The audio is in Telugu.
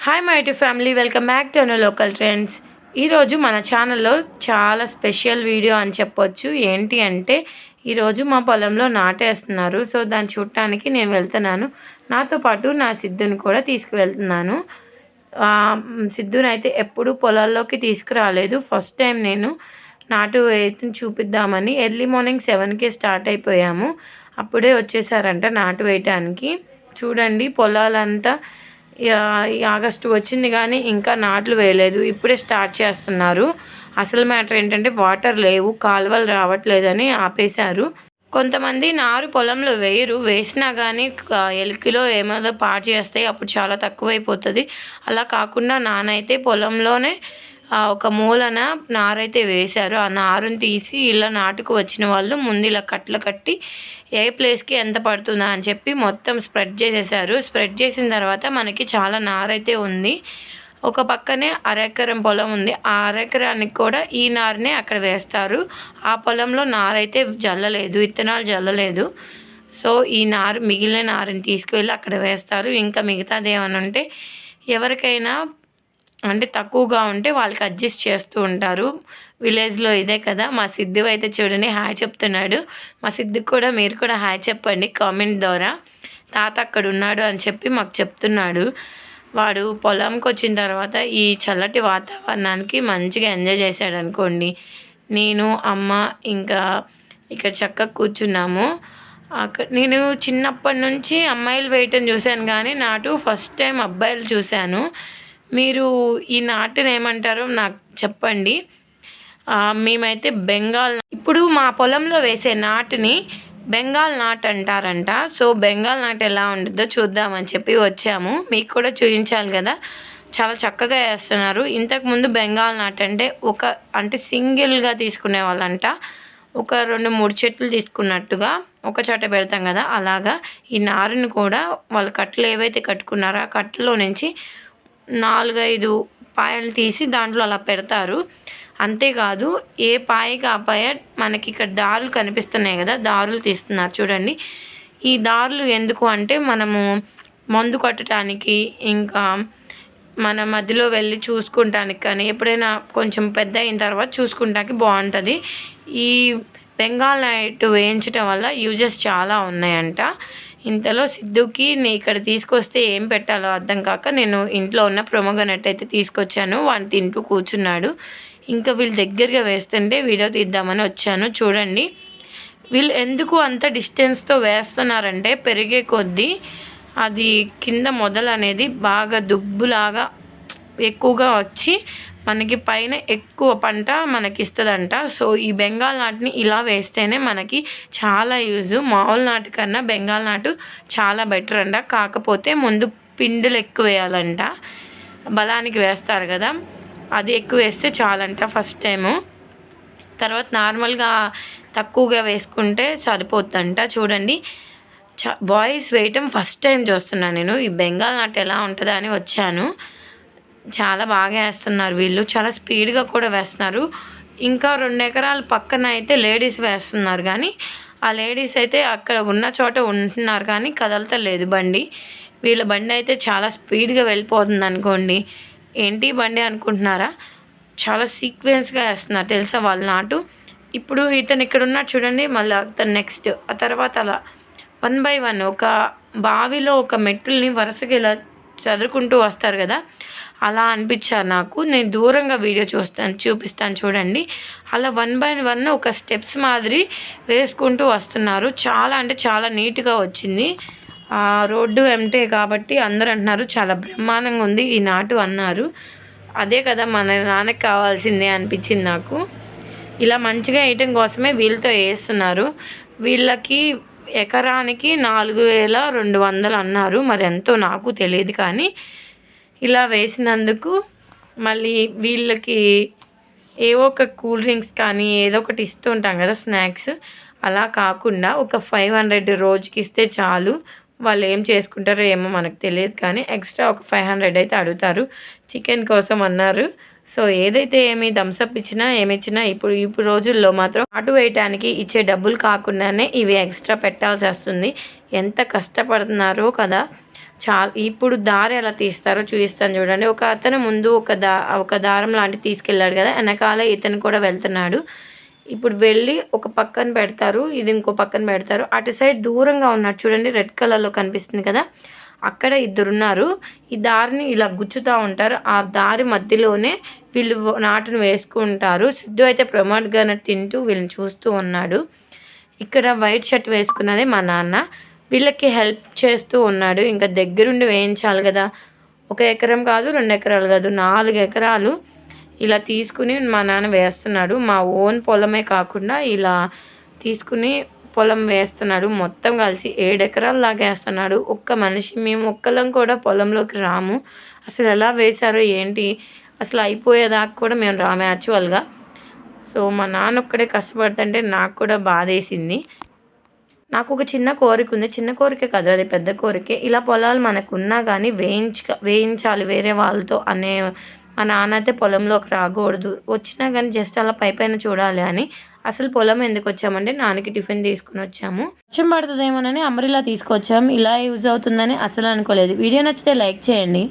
Hi my to family, welcome back to our local trends. ఈరోజు మన ఛానల్లో చాలా స్పెషల్ వీడియో అని చెప్పొచ్చు. ఏంటి అంటే ఈరోజు మా పొలంలో నాటేస్తున్నారు. సో దాన్ని చూడటానికి నేను వెళ్తున్నాను. నాతో పాటు నా సిద్ధుని కూడా తీసుకువెళ్తున్నాను. సిద్ధుని అయితే ఎప్పుడు పొలాల్లోకి తీసుకురాలేదు. ఫస్ట్ టైం నేను నాటు వేయటం చూపిద్దామని ఎర్లీ మార్నింగ్ 7కే స్టార్ట్ అయిపోయాము. అప్పుడే వచ్చేసారంట నాటు వేయటానికి. చూడండి పొలాలంతా ఈ ఆగస్టు వచ్చింది కానీ ఇంకా నాట్లు వేయలేదు. ఇప్పుడే స్టార్ట్ చేస్తున్నారు. అసలు మ్యాటర్ ఏంటంటే వాటర్ లేవు, కాలువలు రావట్లేదని ఆపేశారు. కొంతమంది నారు పొలంలో వేయరు, వేసినా కానీ ఎలుకలో ఏమో పాడు చేస్తాయి, అప్పుడు చాలా తక్కువైపోతుంది. అలా కాకుండా నానైతే పొలంలోనే ఒక మూలన నారైతే వేశారు. ఆ నారుని తీసి ఇలా నాటుకు వచ్చిన వాళ్ళు ముందు ఇలా కట్టలు కట్టి ఏ ప్లేస్కి ఎంత పడుతుందా అని చెప్పి మొత్తం స్ప్రెడ్ చేసేసారు. స్ప్రెడ్ చేసిన తర్వాత మనకి చాలా నారైతే ఉంది. ఒక పక్కనే అరెకరం పొలం ఉంది. ఆ అరెకరానికి కూడా ఈ నారునే అక్కడ వేస్తారు. ఆ పొలంలో నారైతే జల్లలేదు, విత్తనాలు జల్లలేదు. సో ఈ నారు మిగిలిన నారుని తీసుకువెళ్ళి అక్కడ వేస్తారు. ఇంకా మిగతాది ఏమైనా ఉంటే ఎవరికైనా అంటే తక్కువగా ఉంటే వాళ్ళకి అడ్జస్ట్ చేస్తూ ఉంటారు. విలేజ్లో ఇదే కదా. మా సిద్ధు అయితే చూడండి హాయ్ చెప్తున్నాడు. మా సిద్ధుకి కూడా మీరు కూడా హాయ్ చెప్పండి కామెంట్ ద్వారా. తాత అక్కడ ఉన్నాడు అని చెప్పి మాకు చెప్తున్నాడు. వాడు పొలంకి వచ్చిన తర్వాత ఈ చల్లటి వాతావరణానికి మంచిగా ఎంజాయ్ చేశాడు అనుకోండి. నేను అమ్మ ఇంకా ఇక్కడ చక్కగా కూర్చున్నాము. నేను చిన్నప్పటి నుంచి అమ్మాయిలు వేయటం చూశాను కానీ నాటు ఫస్ట్ టైం అబ్బాయిలు చూశాను. మీరు ఈ నాటుని ఏమంటారో నాకు చెప్పండి. మేమైతే బెంగాల్, ఇప్పుడు మా పొలంలో వేసే నాటుని బెంగాల్ నాటు అంటారంట. సో బెంగాల్ నాటు ఎలా ఉంటుందో చూద్దామని చెప్పి వచ్చాము. మీకు కూడా చూపించాలి కదా. చాలా చక్కగా వేస్తున్నారు. ఇంతకుముందు బెంగాల్ నాటు అంటే సింగిల్గా తీసుకునే వాళ్ళంట. ఒక 2-3 చెట్లు తీసుకున్నట్టుగా ఒక చోట పెడతాం కదా, అలాగా ఈ నారుని కూడా వాళ్ళు కట్టలు ఏవైతే కట్టుకున్నారో ఆ కట్టలో నుంచి 4-5 పాయలు తీసి దాంట్లో అలా పెడతారు. అంతేకాదు ఏ పాయకి ఆ పాయ మనకి ఇక్కడ దారులు కనిపిస్తున్నాయి కదా, దారులు తీస్తున్నారు చూడండి. ఈ దారులు ఎందుకు అంటే మనము మందు కొట్టడానికి, ఇంకా మన మధ్యలో వెళ్ళి చూసుకుంటానికి కానీ ఎప్పుడైనా కొంచెం పెద్ద అయిన తర్వాత చూసుకుంటానికి బాగుంటుంది. ఈ బెంగాల్ నైట్ వేయించడం వల్ల యూజెస్ చాలా ఉన్నాయంట. ఇంతలో సిద్ధుకి ఇక్కడ తీసుకొస్తే ఏం పెట్టాలో అర్థం కాక నేను ఇంట్లో ఉన్న ప్రొమోగనట్ అయితే తీసుకొచ్చాను. వాడిని తింటూ కూర్చున్నాడు. ఇంకా వీళ్ళు దగ్గరగా వేస్తుంటే వీడియో తీద్దామని వచ్చాను. చూడండి వీళ్ళు ఎందుకు అంత డిస్టెన్స్తో వేస్తున్నారంటే పెరిగే కొద్దీ అది కింద మొదలు అనేది బాగా దుబ్బులాగా ఎక్కువగా వచ్చి మనకి పైన ఎక్కువ పంట మనకి ఇస్తుందంట. సో ఈ బెంగాల్ నాటుని ఇలా వేస్తేనే మనకి చాలా యూజు. మామూలు నాటు కన్నా బెంగాల్ నాటు చాలా బెటర్ అంట. కాకపోతే ముందు పిండులు ఎక్కువ వేయాలంట. బలానికి వేస్తారు కదా, అది ఎక్కువ వేస్తే చాలంట ఫస్ట్ టైము. తర్వాత నార్మల్గా తక్కువగా వేసుకుంటే సరిపోతుందంట. చూడండి బాయ్స్ వేయటం ఫస్ట్ టైం చూస్తున్నాను నేను. ఈ బెంగాల్ నాటు ఎలా ఉంటుందా అని వచ్చాను. చాలా బాగా వేస్తున్నారు వీళ్ళు, చాలా స్పీడ్గా కూడా వేస్తున్నారు. ఇంకా 2 ఎకరాల పక్కన అయితే లేడీస్ వేస్తున్నారు కానీ ఆ లేడీస్ అయితే అక్కడ ఉన్న చోట ఉంటున్నారు కానీ కదలతలేదు బండి. వీళ్ళ బండి అయితే చాలా స్పీడ్గా వెళ్ళిపోతుంది అనుకోండి. ఏంటి బండి అనుకుంటున్నారా, చాలా సీక్వెన్స్గా వేస్తున్నారు తెలుసా వాళ్ళ నాటు. ఇప్పుడు ఇతను ఇక్కడ ఉన్నాడు చూడండి, మళ్ళీ అతను నెక్స్ట్, ఆ తర్వాత అలా 1 by 1 ఒక బావిలో ఒక మెట్టుల్ని వరుసగా ఇలా చదువుకుంటూ వస్తారు కదా, అలా అనిపించారు నాకు. నేను దూరంగా వీడియో చూపిస్తాను చూడండి. అలా 1 by 1 ఒక స్టెప్స్ మాదిరి వేసుకుంటూ వస్తున్నారు. చాలా అంటే చాలా నీట్గా వచ్చింది. రోడ్డు వెంటే కాబట్టి అందరూ అంటున్నారు చాలా బ్రహ్మాండంగా ఉంది ఈ నాటు అన్నారు. అదే కదా మన నాన్నకి కావాల్సిందే అనిపించింది నాకు. ఇలా మంచిగా వేయటం కోసమే వీళ్ళతో వేస్తున్నారు. వీళ్ళకి ఎకరానికి 4200 అన్నారు. మరి ఎంతో నాకు తెలియదు కానీ ఇలా వేసినందుకు మళ్ళీ వీళ్ళకి ఏవో ఒక కూల్ డ్రింక్స్ కానీ ఏదో ఒకటి ఇస్తూ ఉంటాం కదా స్నాక్స్, అలా కాకుండా ఒక 500 రోజుకి ఇస్తే చాలు. వాళ్ళు ఏం చేసుకుంటారో ఏమో మనకు తెలియదు కానీ ఎక్స్ట్రా ఒక 500 అయితే అడుగుతారు చికెన్ కోసం అన్నారు. సో ఏదైతే ఏమి థమ్స్అప్ ఇచ్చినా ఏమిచ్చినా ఇప్పుడు రోజుల్లో మాత్రం నాటు వేయటానికి ఇచ్చే డబ్బులు కాకుండానే ఇవి ఎక్స్ట్రా పెట్టాల్సి వస్తుంది. ఎంత కష్టపడుతున్నారో కదా. ఇప్పుడు దారి ఎలా తీస్తారో చూపిస్తాను చూడండి. ఒక అతను ముందు ఒక దారం లాంటిది తీసుకెళ్ళాడు కదా! ఎనకాల ఇతను కూడా వెళ్తున్నాడు. ఇప్పుడు వెళ్ళి ఒక పక్కన పెడతారు. ఇది ఇంకో పక్కన పెడతారు. అటు సైడ్ దూరంగా ఉన్నాడు చూడండి, రెడ్ కలర్‌లో కనిపిస్తుంది కదా! అక్కడ ఇద్దరున్నారు. ఈ దారిని ఇలా గుచ్చుతా ఉంటారు. ఆ దారి మధ్యలోనే వీళ్ళు నాటుని వేసుకుంటారు. సిద్ధు అయితే ప్రమాద్‌గా తింటూ వీళ్ళని చూస్తూ ఉన్నాడు. ఇక్కడ వైట్ షర్ట్ వేసుకున్నదే మా నాన్న. వీళ్ళకి హెల్ప్ చేస్తూ ఉన్నాడు. ఇంకా దగ్గరుండి వేయించాలి కదా! 1 ఎకరం కాదు, 2 ఎకరాలు కాదు, 4 ఎకరాలు ఇలా తీసుకుని మా నాన్న వేస్తున్నాడు. మా ఓన్ పొలమే కాకుండా ఇలా తీసుకుని పొలం వేస్తున్నాడు. మొత్తం కలిసి 7 ఎకరాల దాకా వేస్తున్నాడు. ఒక్క మనిషి మేము ఒక్కళ్ళం కూడా పొలంలోకి రాము. అసలు ఎలా వేశారో ఏంటి అసలు అయిపోయేదాకా కూడా మేము రాము యాక్చువల్‌గా. సో మా నాన్న ఒక్కడే కష్టపడుతుంటే నాకు కూడా బాధేసింది. నాకు ఒక చిన్న కోరిక ఉంది. చిన్న కోరికే కాదు, అది పెద్ద కోరికే. ఇలా పొలాలు మనకున్నా గానీ వేయించాలి వేరే వాళ్ళతో అనే మా నాన్న అయితే పొలంలోకి రాకూడదు. వచ్చినా గానీ జస్ట్ అలా పైపైన చూడాలి అని. అసలు పొలం ఎందుకొచ్చామంటే నాన్నకి టిఫిన్ తీసుకొనొచ్చాము. వర్షం పడతదేమోనని అంబ్రెల్లా తీసుకొచ్చాము. ఇలా యూజ్ అవుతుందని అస్సలు అనుకోలేదు. వీడియో నచ్చితే లైక్ చేయండి.